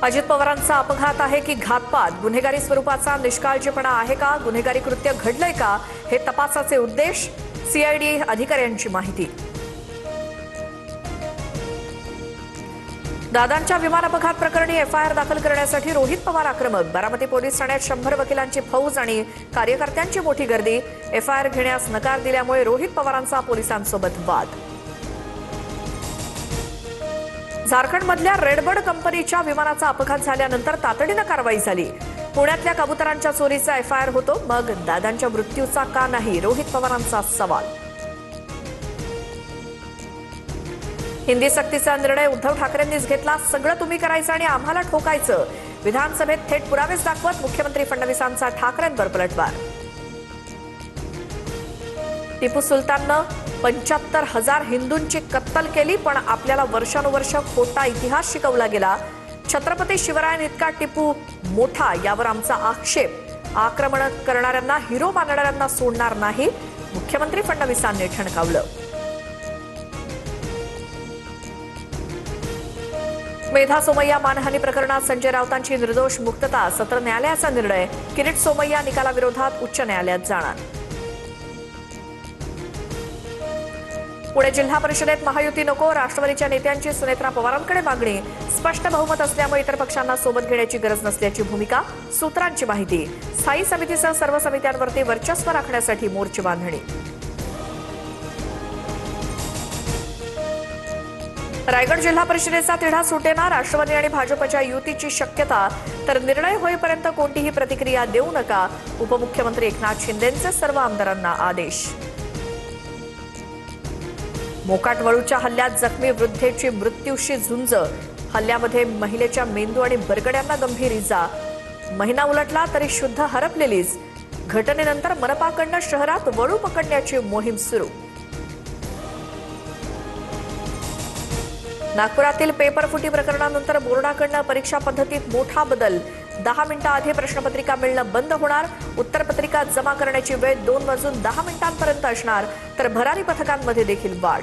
अजित पवारांचा अपघात आहे की घातपात? गुन्हेगारी स्वरूपाचा निष्काळजीपणा आहे का? गुन्हेगारी कृत्य घडलंय का? हे तपासाचे उद्देश. सीआयडी अधिकाऱ्यांची माहिती. दादांच्या विमान अपघात प्रकरणी एफआयआर दाखल करण्यासाठी रोहित पवार आक्रमक. बारामती पोलीस ठाण्यात 100 वकिलांची फौज आणि कार्यकर्त्यांची मोठी गर्दी. एफआयआर घेण्यास नकार दिल्यामुळे रोहित पवारांचा पोलिसांसोबत वाद. झारखंडमधल्या रेडबर्ड कंपनीच्या विमानाचा अपघात झाल्यानंतर तातडीनं कारवाई झाली. पुण्यातल्या कबुतरांच्या चोरीचा एफआयआर होतो, मग दादांच्या मृत्यूचा का नाही? रोहित पवारांचा सवाल. हिंदी सक्तीचा निर्णय उद्धव ठाकरेंनीच घेतला. सगळं तुम्ही करायचं आणि आम्हाला ठोकायचं. विधानसभेत थेट पुरावेच दाखवत मुख्यमंत्री फडणवीसांचा ठाकरेंवर पलटवार. टिपू सुलताननं 75,000 हिंदूंची कत्तल केली, पण आपल्याला वर्षानुवर्ष खोटा इतिहास शिकवला गेला. छत्रपती शिवरायांइतका टिपू मोठा, यावर आमचा आक्षेप. आक्रमण करणाऱ्यांना हिरो मानणाऱ्यांना सोडणार नाही, मुख्यमंत्री फडणवीसांनी ठणकावलं. मेधा सोमय्या मानहानी प्रकरणात संजय राऊतांची निर्दोष मुक्तता. सत्र न्यायालयाचा निर्णय. किरीट सोमय्या निकालाविरोधात उच्च न्यायालयात जाणार. पुणे जिल्हा परिषदेत महायुती नको. राष्ट्रवादीच्या नेत्यांची सुनेत्रा पवारांकडे मागणी. स्पष्ट बहुमत असल्यामुळे इतर पक्षांना सोबत घेण्याची गरज नसल्याची भूमिका. सूत्रांची माहिती. स्थायी समितीसह सर्व समित्यांवरती वर्चस्व राखण्यासाठी मोर्चे बांधणी. रायगड जिल्हा परिषदेचा तिढा सुटेना. राष्ट्रवादी आणि भाजपच्या युतीची शक्यता. तर निर्णय होईपर्यंत कोणतीही प्रतिक्रिया देऊ नका. उपमुख्यमंत्री एकनाथ शिंदेंचे सर्व आमदारांना आदेश. मोकाट वळूच्या हल्ल्यात जखमी वृद्धेची मृत्यूशी झुंज. हल्ल्यामध्ये महिलेच्या मेंदू आणि बरगड्यांना गंभीर इजा. महिना उलटला तरी शुद्ध हरपलेलीच. घटनेनंतर मनपाकडनं शहरात वळू पकडण्याची मोहीम सुरू. नागपुरातील पेपरफुटी प्रकरणानंतर बोर्डाकडनं परीक्षा पद्धतीत मोठा बदल. 10 मिनिटांआधी प्रश्नपत्रिका मिळणं बंद होणार. उत्तरपत्रिका जमा करण्याची वेळ 2 वाजून 10 मिनिटांपर्यंत असणार. तर भरारी पथकांमध्ये देखील वाढ.